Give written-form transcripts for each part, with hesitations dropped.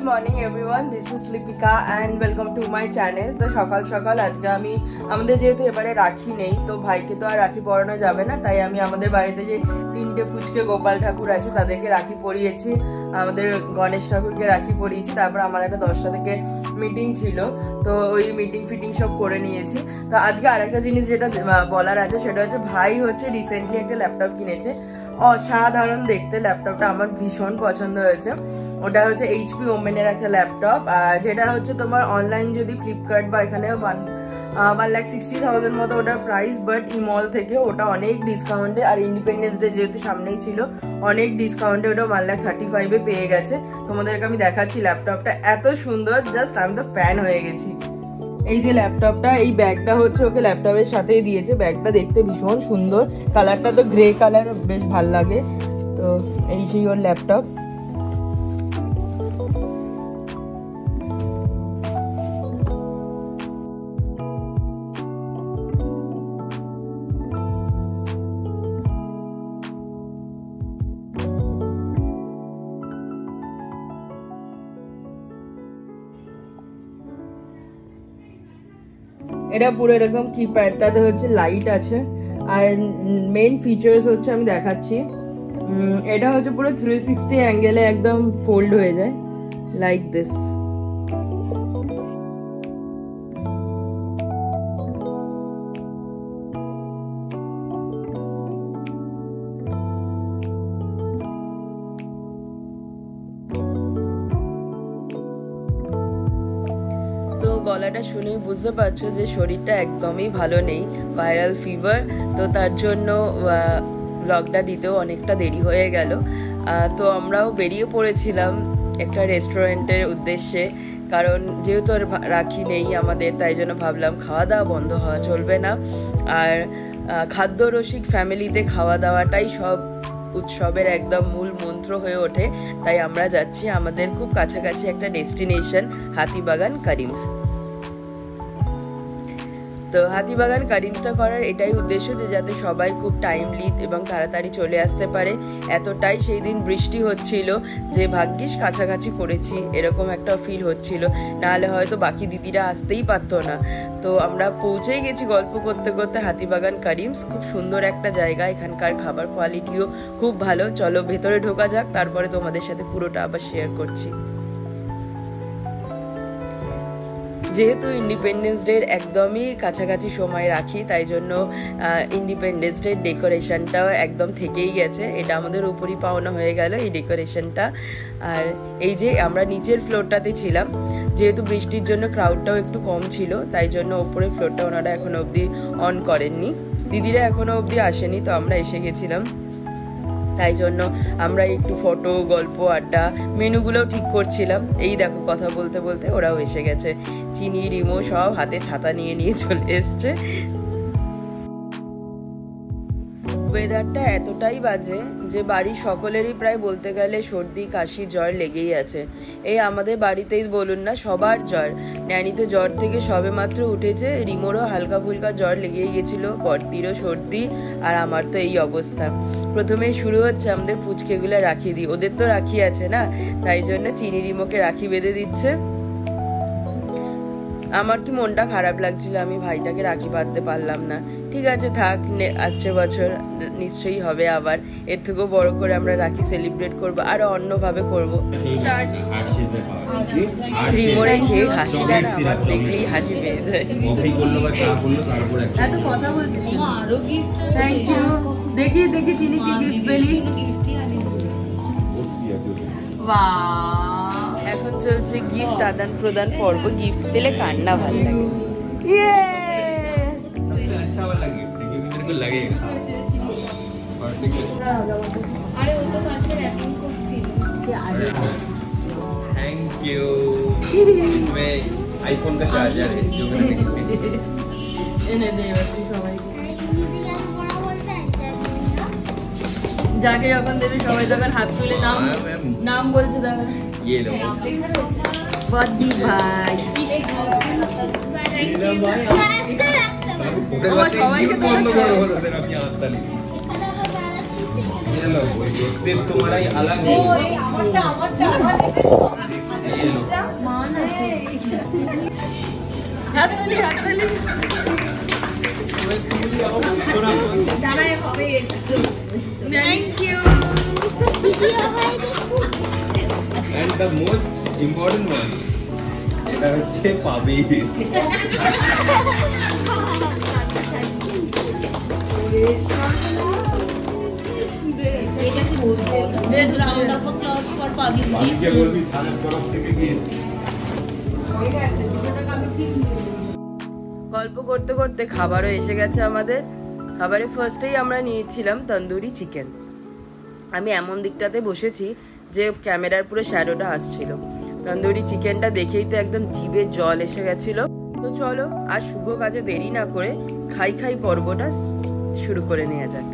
Morning everyone, this is Lipika and welcome to my channel. তো সকাল সকাল আজকে আমি আমাদের যেহেতু এবারে রাখি নেই, তো ভাইকে তো আর রাখি পরানো যাবে না, তাই আমি আমাদের বাড়িতে যে 3টে পুচকে গোপাল ঠাকুর আছে তাদেরকে রাখি পরিয়েছি। আমাদের গণেশ ঠাকুরকে রাখি পরিয়েছি। তারপর আমার একটা 10টা থেকে মিটিং ছিল, তো ওই মিটিং ফিটিং সব করে নিয়েছি। তো আজকে আরেকটা জিনিস যেটা বলার আছে সেটা হচ্ছে, ভাই হচ্ছে রিসেন্টলি একটা ল্যাপটপ কিনেছে। অসাধারণ দেখতে ল্যাপটপটা, আমার ভীষণ পছন্দ হয়েছে। ওটা হচ্ছে HP ওমেনের একটা ল্যাপটপ, যেটা হচ্ছে তোমার অনলাইন যদি ফ্লিপকার্ট বা এখানে 1,60,000 মতো ওটার প্রাইস, বাট ইমল থেকে ওটা অনেক ডিসকাউন্টে, আর ইন্ডিপেন্ডেন্স ডে যেহেতু সামনেই ছিল অনেক ডিসকাউন্টে ওটা 1,35,000 পেয়ে গেছে। তোমাদেরকে আমি দেখাচ্ছি ল্যাপটপটা, এত সুন্দর, জাস্ট আমি তো ফ্যান হয়ে গেছি। এই যে ল্যাপটপটা, এই ব্যাগটা হচ্ছে ওকে ল্যাপটপের সাথেই দিয়েছে। ব্যাগটা দেখতে ভীষণ সুন্দর, কালারটা তো গ্রে কালার, বেশ ভাল লাগে। তো এই সেই ওর ল্যাপটপ। এটা পুরো এরকম, কিপ্যাডটাতে হচ্ছে লাইট আছে, আর মেইন ফিচার্স হচ্ছে আমি দেখাচ্ছি। এটা হচ্ছে পুরো 360 অ্যাঙ্গেলে একদম ফোল্ড হয়ে যায় লাইক দিস। গলাটা শুনেই বুঝতে পারছো যে শরীরটা একদমই ভালো নেই, ভাইরাল ফিভার। তো তার জন্য ব্লগটা দিতেও অনেকটা দেরি হয়ে গেল। তো আমরাও বেরিয়ে পড়েছিলাম একটা রেস্টুরেন্টের উদ্দেশ্যে, কারণ যেহেতু আর রাখি নেই আমাদের, তাই জন্য ভাবলাম খাওয়া দাওয়া বন্ধ হওয়া চলবে না। আর খাদ্যরসিক ফ্যামিলিতে খাওয়া দাওয়াটাই সব উৎসবের একদম মূল মন্ত্র হয়ে ওঠে। তাই আমরা যাচ্ছি আমাদের খুব কাছাকাছি একটা ডেস্টিনেশন, হাতিবাগান কারিমস। তো হাতিবাগান কারিমসটা করার এটাই উদ্দেশ্য যে যাতে সবাই খুব টাইমলি এবং তাড়াতাড়ি চলে আসতে পারে। এতটাই সেই দিন বৃষ্টি হচ্ছিল যে ভাগ্যিস কাছাকাছি করেছি, এরকম একটা ফিল হচ্ছিল, নাহলে হয়তো বাকি দিদিরা আসতেই পারতো না। তো আমরা পৌঁছেই গেছি গল্প করতে করতে হাতিবাগান কারিমস। খুব সুন্দর একটা জায়গা, এখানকার খাবার কোয়ালিটিও খুব ভালো। চলো ভেতরে ঢোকা যাক, তারপরে তোমাদের সাথে পুরোটা আবার শেয়ার করছি। যেহেতু ইন্ডিপেন্ডেন্স ডের একদমই কাছাকাছি সময় রাখি, তাই জন্য ইন্ডিপেন্ডেন্স ডের ডেকোরেশনটাও একদম থেকেই গেছে। এটা আমাদের উপরই পাওনা হয়ে গেল এই ডেকোরেশনটা। আর এই যে আমরা নিচের ফ্লোরটাতে ছিলাম, যেহেতু বৃষ্টির জন্য ক্রাউডটাও একটু কম ছিল, তাই জন্য উপরের ফ্লোরটা ওনারা এখনো অবধি অন করেননি, দিদিরা এখনো অবধি আসেনি। তো আমরা এসে গেছিলাম, তাই জন্য আমরা একটু ফটো, গল্প, আড্ডা, মেনুগুলোও ঠিক করছিলাম। এই দেখো কথা বলতে বলতে ওরাও এসে গেছে, চিনি, রিমো সব হাতে ছাতা নিয়ে চলে এসছে। ওয়েদারটা এতটাই বাজে যে বাড়ির সকলেরই প্রায় বলতে গেলে সর্দি, কাশি, জ্বর লেগেই আছে। এই আমাদের বাড়িতেই বলুন না, সবার জ্বর। ন্যানি তো জ্বর থেকে সবে মাত্র উঠেছে, রিমোরও হালকা ফুলকা জ্বর লেগেই গেছিলো, বর্দিরও সর্দি, আর আমার তো এই অবস্থা। প্রথমে শুরু হচ্ছে আমাদের পুচকেগুলো রাখি দিই, ওদের তো রাখি আছে না, তাই জন্য চিনি রিমোকে রাখি বেঁধে দিচ্ছে। আমার কি মনটা খারাপ লাগছিল, আমি ভাইটাকে রাখি বাঁধতে পারলাম না। ঠিক আছে থাক, আসছে বছর নিশ্চয়ই হবে আবার, এর থেকেও বড় করে আমরা রাখি সেলিব্রেট করবো, আরো অন্যভাবে করবো। রিমোরে খেয়ে হাসিটা না আমার দেখলেই হাসি পেয়ে যায়। এত কথা বলছিস, থ্যাংক ইউ। দেখি দেখি চিনি কি গিফট পেলি। এখন চলছে গিফট আদান প্রদান পর্ব। গিফট পেলে কান্না ভালো লাগে। Thank you. इसमें आईफोन का चार्जर है जो मैंने गिफ्ट किया। এনে দে সবাই, যাকে যখন দেবে সবাই তখন হাত তুলে নাম বলছে। দেখা ये लो বদ্দি ভাই, সবাইকে ये लो सिर्फ तुम्हारा ही अलग है ये लो thank you and the most important one এটা হচ্ছে পাবি round of applause for Pabby's gift. কে বলবি সানের তরফ থেকে কি গল্প করতে করতে খাবারও এসে গেছে আমাদের। খাবারে ফার্স্টেই আমরা নিয়েছিলাম তন্দুরি চিকেন। আমি এমন দিকটাতে বসেছি যে ক্যামেরার পুরো শ্যাডোটা আসছিল। তন্দুরি চিকেনটা দেখেই তো একদম জিভে জল এসে গেছিল। তো চলো আর শুভ কাজে দেরি না করে খাই পর্বটা শুরু করে নেওয়া যাক।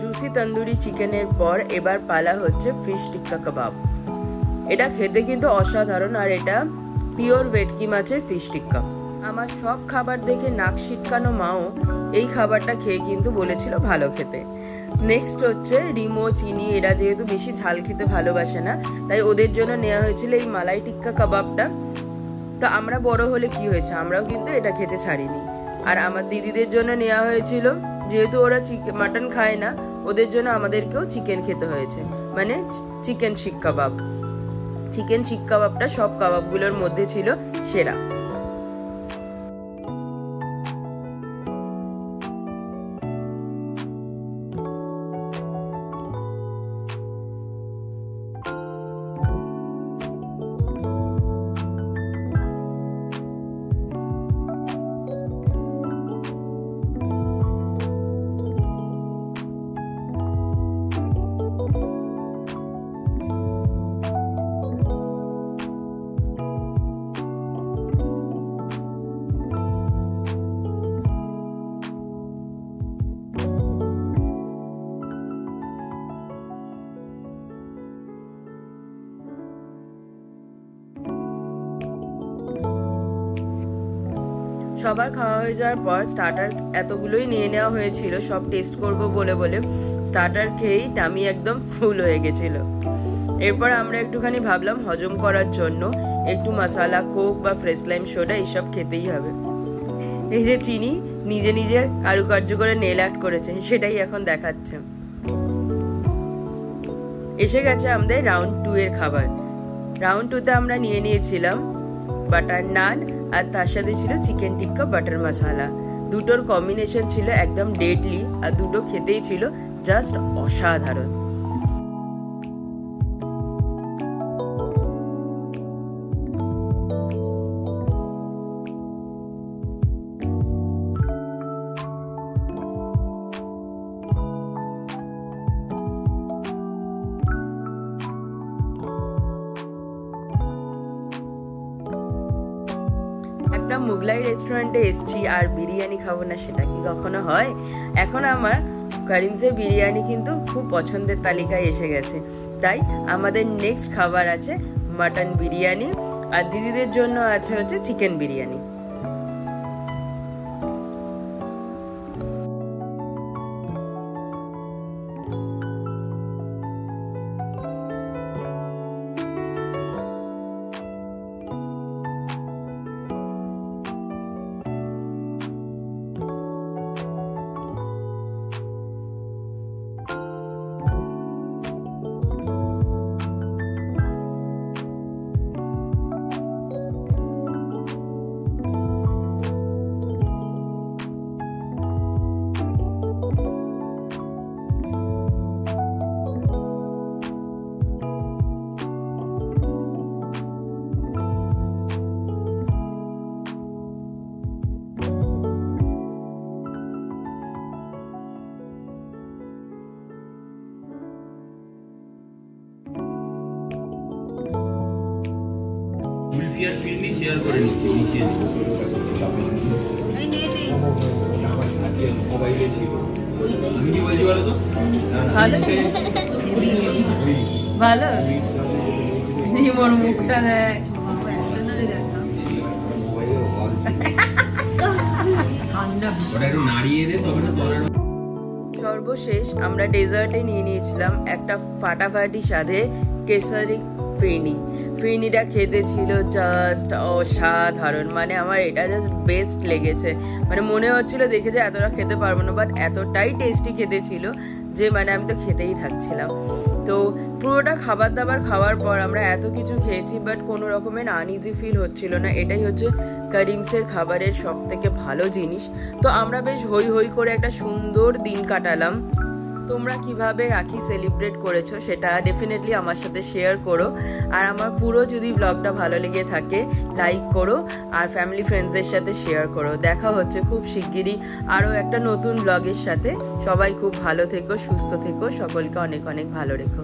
জুসি তন্দুরি চিকেনের পর এবার পালা হচ্ছে ফিশ টিক্কা কাবাব। এটা খেতে কিন্তু অসাধারণ, আর এটা পিওর ভেটকি মাছের ফিশ টিক্কা। আমার সব খাবার দেখে নাক সিটকানো মাও এই খাবারটা খেয়ে কিন্তু বলেছিল ভালো খেতে। নেক্সট হচ্ছে রিমো চিনি, এরা যেহেতু বেশি ঝাল খেতে ভালোবাসে না, তাই ওদের জন্য নেওয়া হয়েছিল এই মালাই টিক্কা কাবাবটা। তো আমরা বড় হলে কি হয়েছে, আমরাও কিন্তু এটা খেতে ছাড়িনি। আর আমার দিদিদের জন্য নেওয়া হয়েছিল, যেহেতু ওরা মাটন খায় না, ওদের জন্য আমাদেরকেও চিকেন খেতে হয়েছে, মানে চিকেন শিক কাবাব। চিকেন শিক কাবাবটা সব কাবাবগুলোর মধ্যে ছিল সেরা। সবার খাওয়া হয়ে যাওয়ার পর স্টার্টার এতগুলোই নিয়ে নেওয়া হয়েছিল, সব টেস্ট করব বলে বলে স্টার্টার খেয়েই টামি একদম ফুল হয়ে গেছিল। এরপর আমরা একটুখানি ভাবলাম হজম করার জন্য একটু মশালা কোক বা ফ্রেশ লাইম সোডা এইসব খেতেই হবে। এই যে চিনি নিজে নিজে কারুকার্য করে নেল আর্ট করেছে, সেটাই এখন দেখাচ্ছে। এসে গেছে আমাদের রাউন্ড 2 এর খাবার। রাউন্ড 2তে আমরা নিয়ে নিয়েছিলাম বাটার নান, আর তার সাথে ছিল চিকেন টিক্কা বাটার মশালা। দুটোর কম্বিনেশন ছিল একদম ডেডলি, আর দুটো খেতেই ছিল জাস্ট অসাধারণ। একটা মুগলাই রেস্টুরেন্টে এসছি আর বিরিয়ানি খাবো না, সেটা কি কখনো হয়? এখন আমার করিমসের বিরিয়ানি কিন্তু খুব পছন্দের তালিকায় এসে গেছে। তাই আমাদের নেক্সট খাবার আছে মাটন বিরিয়ানি, আর দিদিদের জন্য আছে হচ্ছে চিকেন বিরিয়ানি। তুই আর ফিরনি শেয়ার করে নিচ্ছি নিচে মোবাইলে ছিল আমি কি বলছি বলো তো ভালো ভালো রিমোর মুখটা দেয় ওটা একটু নাড়িয়ে দে তবে না তলার সর্বশেষ আমরা ডেজার্টে নিয়ে নিয়েছিলাম একটা ফাটাফাটি স্বাদে কেসারি ফিরনিটা খেতে ছিল জাস্ট অসাধারণ, মানে আমার এটা জাস্ট বেস্ট লেগেছে। মানে মনে হচ্ছিল দেখে যে এতটা খেতে পারবো না, বাট এতটাই টেস্টি খেতে ছিল যে মানে আমি তো খেতেই থাকছিলাম। তো পুরোটা খাবার দাবার খাওয়ার পর আমরা এত কিছু খেয়েছি বাট কোনো রকমের আনইজি ফিল হচ্ছিল না। এটাই হচ্ছে করিমসের খাবারের সব থেকে ভালো জিনিস। তো আমরা বেশ হই হই করে একটা সুন্দর দিন কাটালাম। তোমরা কিভাবে রাখি সেলিব্রেট করেছো সেটা ডেফিনেটলি আমার সাথে শেয়ার করো। আর আমার পুরো যদি ব্লগটা ভালো লেগে থাকে লাইক করো আর ফ্যামিলি ফ্রেন্ডসদের সাথে শেয়ার করো। দেখা হচ্ছে খুব শিগগিরই আরও একটা নতুন ব্লগের সাথে। সবাই খুব ভালো থেকো, সুস্থ থেকো, সকলকে অনেক অনেক ভালো রেখো।